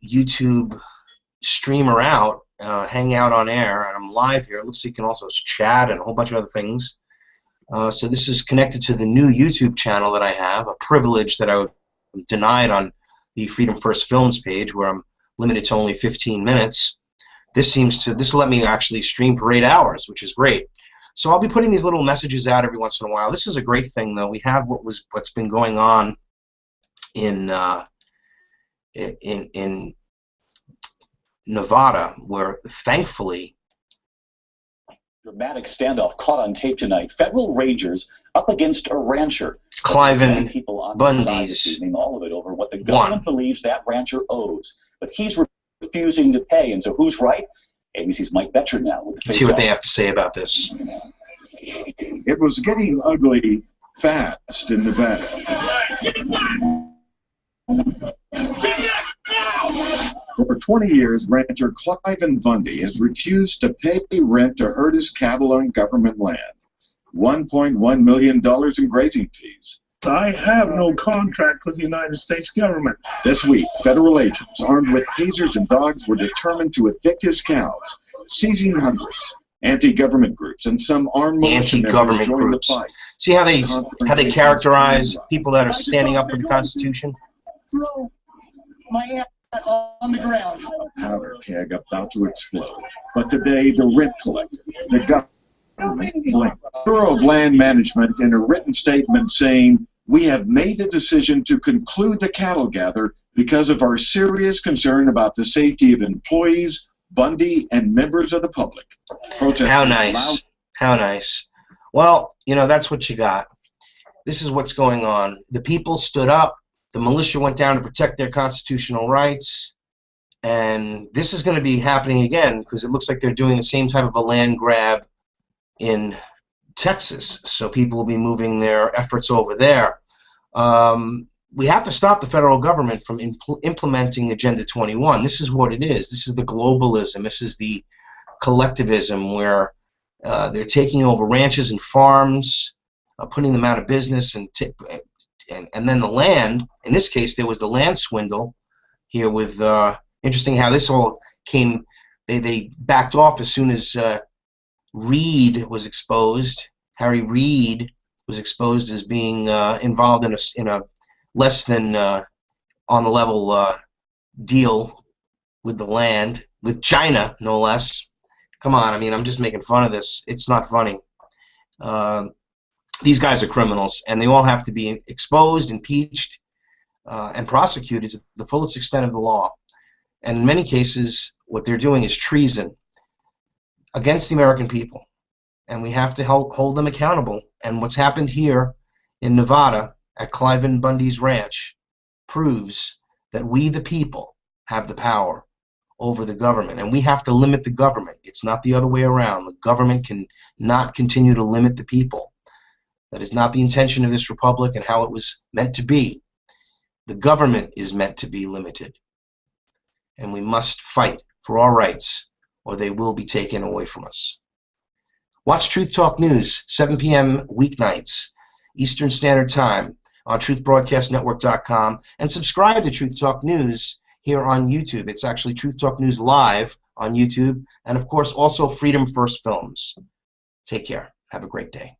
YouTube streamer out, hang out on air, and I'm live here. It looks like you can also chat and a whole bunch of other things. So this is connected to the new YouTube channel that I have, a privilege that I was denied on the Freedom First Films page, where I'm limited to only 15 minutes. This will let me actually stream for 8 hours, which is great. So I'll be putting these little messages out every once in a while. This is a great thing, though. We have what's been going on in Nevada, where thankfully dramatic standoff caught on tape tonight. Federal rangers up against a rancher. Cliven Bundy's all of it over what the government believes that rancher owes, but he's refusing to pay. And so who's right? ABC's Mike Betcher now. Let's see what they have to say about this. It was getting ugly fast in Nevada. For 20 years, rancher Cliven Bundy has refused to pay rent to herd his cattle on government land. $1.1 million in grazing fees. I have no contract with the United States government. This week, federal agents armed with tasers and dogs were determined to evict his cows, seizing hundreds. Anti-government groups and some armed anti-government groups. See how they characterize people that are standing up for the Constitution? Throw my aunt on the ground. A powder keg about to explode. But today, the rent collector, the government, Bureau of Land Management, in a written statement saying, "We have made a decision to conclude the cattle gather because of our serious concern about the safety of employees, Bundy, and members of the public." How nice. How nice. Well, you know, that's what you got. This is what's going on. The people stood up. The militia went down to protect their constitutional rights. And this is going to be happening again because it looks like they're doing the same type of a land grab in Texas. So people will be moving their efforts over there. We have to stop the federal government from implementing Agenda 21. This is what it is. This is the globalism. This is the collectivism where they're taking over ranches and farms, putting them out of business, and then the land. In this case, there was the land swindle here with, interesting how this all came, they backed off as soon as Reid was exposed. Harry Reid was exposed as being involved in a less than on the level deal with the land, with China, no less. Come on, I mean, I'm just making fun of this. It's not funny. These guys are criminals, and they all have to be exposed, impeached, and prosecuted to the fullest extent of the law. And in many cases, what they're doing is treason against the American people. And we have to hold them accountable. And what's happened here in Nevada at Cliven Bundy's ranch proves that we, the people, have the power over the government. And we have to limit the government. It's not the other way around. The government can not continue to limit the people. That is not the intention of this republic and how it was meant to be. The government is meant to be limited. And we must fight for our rights, or they will be taken away from us. Watch Truth Talk News, 7 p.m. weeknights, Eastern Standard Time, on truthbroadcastnetwork.com, and subscribe to Truth Talk News here on YouTube. It's actually Truth Talk News Live on YouTube, and of course also Freedom First Films. Take care. Have a great day.